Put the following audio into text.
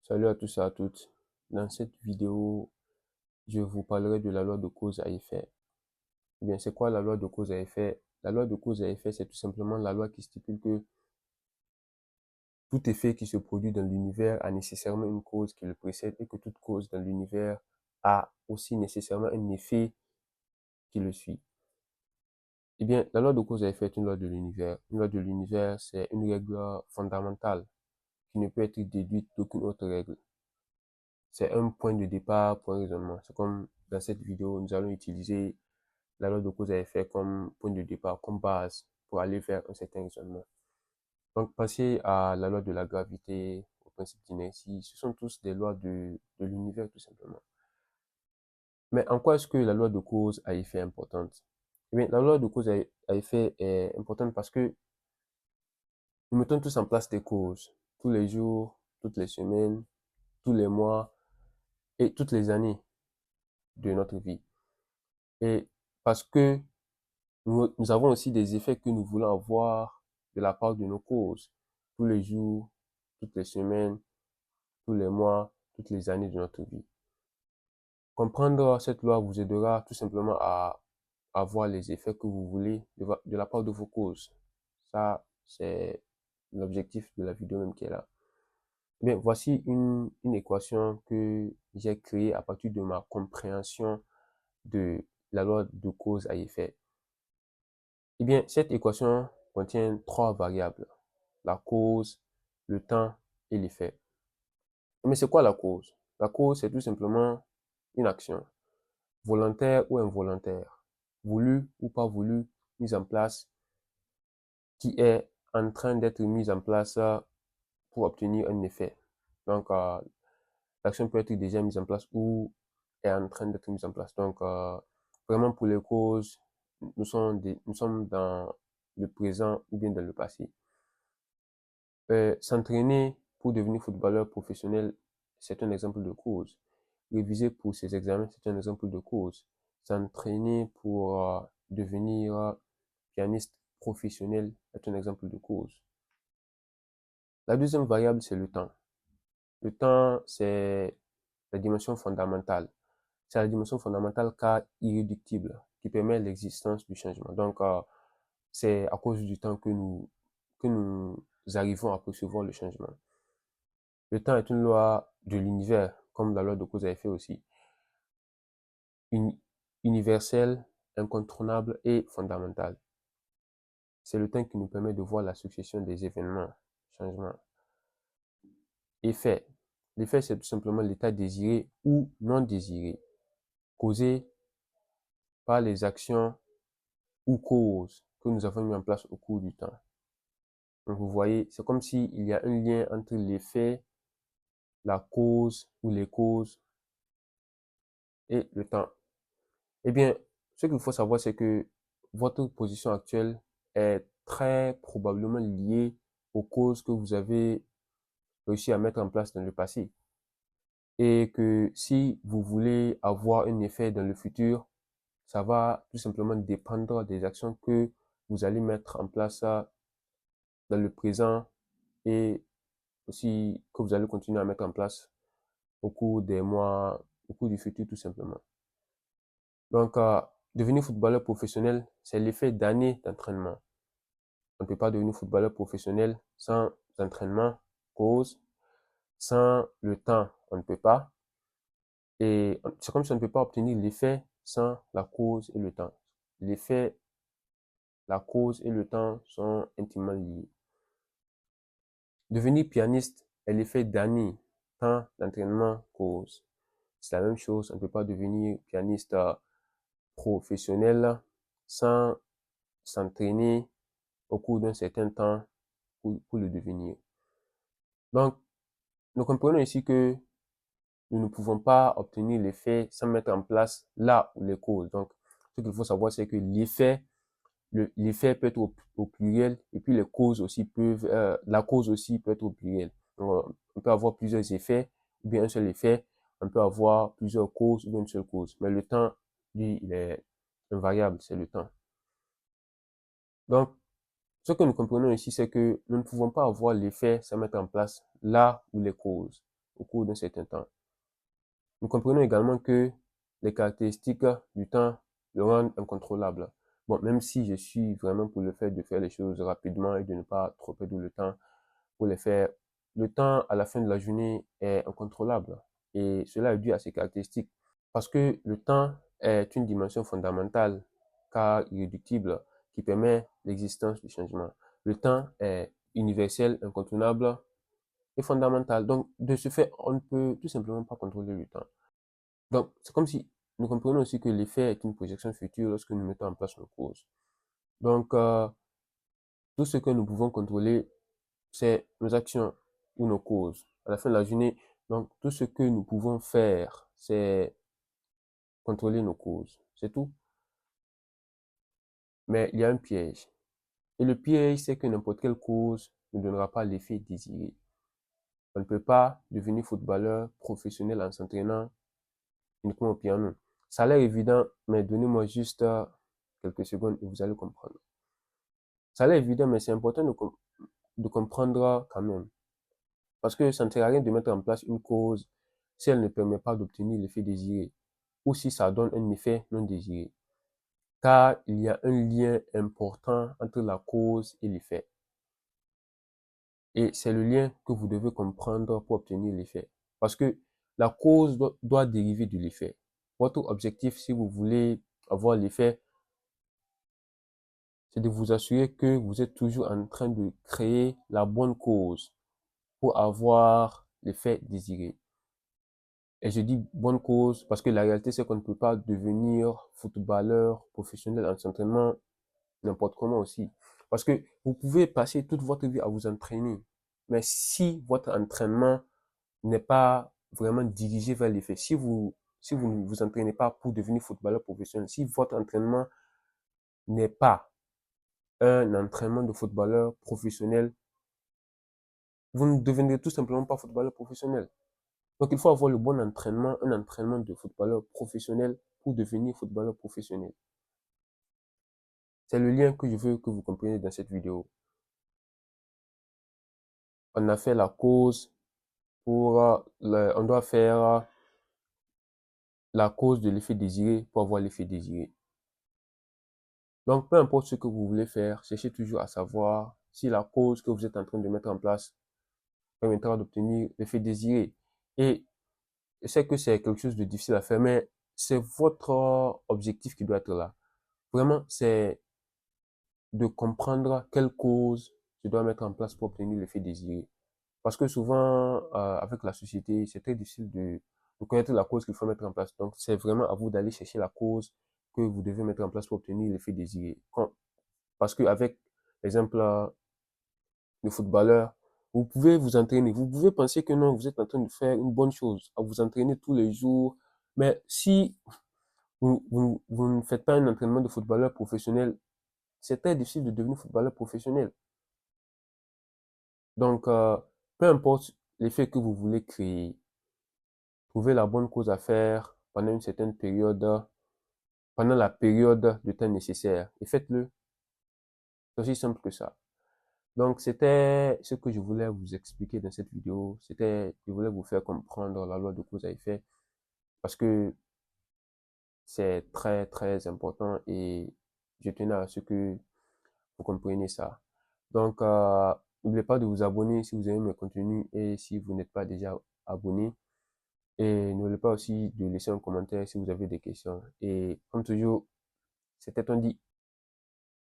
Salut à tous et à toutes. Dans cette vidéo, je vous parlerai de la loi de cause à effet. Eh bien, c'est quoi la loi de cause à effet? La loi de cause à effet, c'est tout simplement la loi qui stipule que tout effet qui se produit dans l'univers a nécessairement une cause qui le précède et que toute cause dans l'univers a aussi nécessairement un effet qui le suit. Eh bien, la loi de cause à effet est une loi de l'univers. Une loi de l'univers, c'est une règle fondamentale qui ne peut être déduite d'aucune autre règle. C'est un point de départ pour un raisonnement. C'est comme dans cette vidéo, nous allons utiliser la loi de cause à effet comme point de départ, comme base pour aller vers un certain raisonnement. Donc, passer à la loi de la gravité, au principe d'inertie, ce sont tous des lois de l'univers tout simplement. Mais en quoi est-ce que la loi de cause à effet est importante? Eh bien, la loi de cause à effet est importante parce que nous mettons tous en place des causes, tous les jours, toutes les semaines, tous les mois et toutes les années de notre vie. Et parce que nous avons aussi des effets que nous voulons avoir de la part de nos causes, tous les jours, toutes les semaines, tous les mois, toutes les années de notre vie. Comprendre cette loi vous aidera tout simplement à avoir les effets que vous voulez de la part de vos causes. Ça, c'est l'objectif de la vidéo même qui est là. Bien, voici une équation que j'ai créée à partir de ma compréhension de la loi de cause à effet. Eh bien, cette équation contient trois variables, la cause, le temps et l'effet. Mais c'est quoi la cause? La cause, c'est tout simplement une action, volontaire ou involontaire, voulue ou pas voulue, mise en place, qui est en train d'être mise en place pour obtenir un effet. Donc, l'action peut être déjà mise en place ou est en train d'être mise en place. Donc, vraiment pour les causes, nous sommes dans le présent ou bien dans le passé. S'entraîner pour devenir footballeur professionnel, c'est un exemple de cause. Réviser pour ses examens, c'est un exemple de cause. S'entraîner pour devenir pianiste professionnel est un exemple de cause. La deuxième variable, c'est le temps. Le temps, c'est la dimension fondamentale. C'est la dimension fondamentale car irréductible qui permet l'existence du changement. Donc, c'est à cause du temps que nous arrivons à percevoir le changement. Le temps est une loi de l'univers, comme la loi de cause à effet aussi. Universelle, incontournable et fondamentale. C'est le temps qui nous permet de voir la succession des événements, changements. Effet. L'effet, c'est tout simplement l'état désiré ou non désiré, causé par les actions ou causes que nous avons mis en place au cours du temps. Donc vous voyez, c'est comme s'il y a un lien entre l'effet, la cause ou les causes et le temps. Eh bien, ce qu'il faut savoir, c'est que votre position actuelle est très probablement liée aux causes que vous avez réussi à mettre en place dans le passé. Et que si vous voulez avoir un effet dans le futur, ça va tout simplement dépendre des actions que vous allez mettre en place dans le présent et aussi que vous allez continuer à mettre en place au cours des mois, au cours du futur tout simplement. Donc, devenir footballeur professionnel, c'est l'effet d'années d'entraînement. On ne peut pas devenir footballeur professionnel sans entraînement, cause, sans le temps, on ne peut pas. Et c'est comme si on ne peut pas obtenir l'effet sans la cause et le temps. L'effet, la cause et le temps sont intimement liés. Devenir pianiste est l'effet d'années, temps, d'entraînement, cause. C'est la même chose, on ne peut pas devenir pianiste professionnel sans s'entraîner au cours d'un certain temps pour le devenir. Donc, nous comprenons ici que nous ne pouvons pas obtenir l'effet sans mettre en place là où les causes. Donc, ce qu'il faut savoir, c'est que l'effet peut être au pluriel et puis les causes aussi peuvent, la cause aussi peut être au pluriel. Donc, on peut avoir plusieurs effets ou bien un seul effet. On peut avoir plusieurs causes ou bien une seule cause. Mais le temps, lui, il est invariable, c'est le temps. Donc, ce que nous comprenons ici, c'est que nous ne pouvons pas avoir l'effet sans mettre en place là où les causes. au cours d'un certain temps. Nous comprenons également que les caractéristiques du temps le rendent incontrôlable. Bon, même si je suis vraiment pour le fait de faire les choses rapidement et de ne pas trop perdre le temps pour les faire, le temps à la fin de la journée est incontrôlable. Et cela est dû à ses caractéristiques. Parce que le temps est une dimension fondamentale, car irréductible, qui permet l'existence du changement. Le temps est universel, incontournable et fondamental. Donc, de ce fait, on ne peut tout simplement pas contrôler le temps. Donc, c'est comme si nous comprenons aussi que l'effet est une projection future lorsque nous mettons en place nos causes. Donc, tout ce que nous pouvons contrôler, c'est nos actions ou nos causes. À la fin de la journée, donc, tout ce que nous pouvons faire, c'est contrôler nos causes. C'est tout. Mais il y a un piège. Et le piège, c'est que n'importe quelle cause ne donnera pas l'effet désiré. On ne peut pas devenir footballeur professionnel en s'entraînant uniquement au piano. Ça a l'air évident, mais donnez-moi juste quelques secondes et vous allez comprendre. Ça a l'air évident, mais c'est important de comprendre quand même. Parce que ça ne sert à rien de mettre en place une cause si elle ne permet pas d'obtenir l'effet désiré ou si ça donne un effet non désiré. Car il y a un lien important entre la cause et l'effet. Et c'est le lien que vous devez comprendre pour obtenir l'effet. Parce que la cause doit dériver de l'effet. Votre objectif, si vous voulez avoir l'effet, c'est de vous assurer que vous êtes toujours en train de créer la bonne cause pour avoir l'effet désiré. Et je dis bonne cause parce que la réalité, c'est qu'on ne peut pas devenir footballeur professionnel en s'entraînant n'importe comment aussi. Parce que vous pouvez passer toute votre vie à vous entraîner. Mais si votre entraînement n'est pas vraiment dirigé vers l'effet, si vous ne vous entraînez pas pour devenir footballeur professionnel, si votre entraînement n'est pas un entraînement de footballeur professionnel, vous ne deviendrez tout simplement pas footballeur professionnel. Donc il faut avoir le bon entraînement, un entraînement de footballeur professionnel pour devenir footballeur professionnel. C'est le lien que je veux que vous compreniez dans cette vidéo. On a fait la cause pour, on doit faire la cause de l'effet désiré pour avoir l'effet désiré. Donc, peu importe ce que vous voulez faire, cherchez toujours à savoir si la cause que vous êtes en train de mettre en place permettra d'obtenir l'effet désiré. Et je sais que c'est quelque chose de difficile à faire, mais c'est votre objectif qui doit être là. Vraiment, c'est de comprendre quelle cause je dois mettre en place pour obtenir l'effet désiré. Parce que souvent, avec la société, c'est très difficile de connaître la cause qu'il faut mettre en place. Donc, c'est vraiment à vous d'aller chercher la cause que vous devez mettre en place pour obtenir l'effet désiré. Parce qu'avec l'exemple de footballeur, vous pouvez vous entraîner. Vous pouvez penser que non, vous êtes en train de faire une bonne chose, à vous entraîner tous les jours. Mais si vous ne faites pas un entraînement de footballeur professionnel, c'est très difficile de devenir footballeur professionnel. Donc, peu importe l'effet que vous voulez créer, trouvez la bonne cause à faire pendant une certaine période, pendant la période de temps nécessaire et faites-le. C'est aussi simple que ça. Donc, c'était ce que je voulais vous expliquer dans cette vidéo. Je voulais vous faire comprendre la loi de cause à effet parce que c'est très, très important et je tenais à ce que vous compreniez ça. Donc, n'oubliez pas de vous abonner si vous aimez mes contenus et si vous n'êtes pas déjà abonné. Et n'oubliez pas aussi de laisser un commentaire si vous avez des questions. Et comme toujours, c'était Tondi.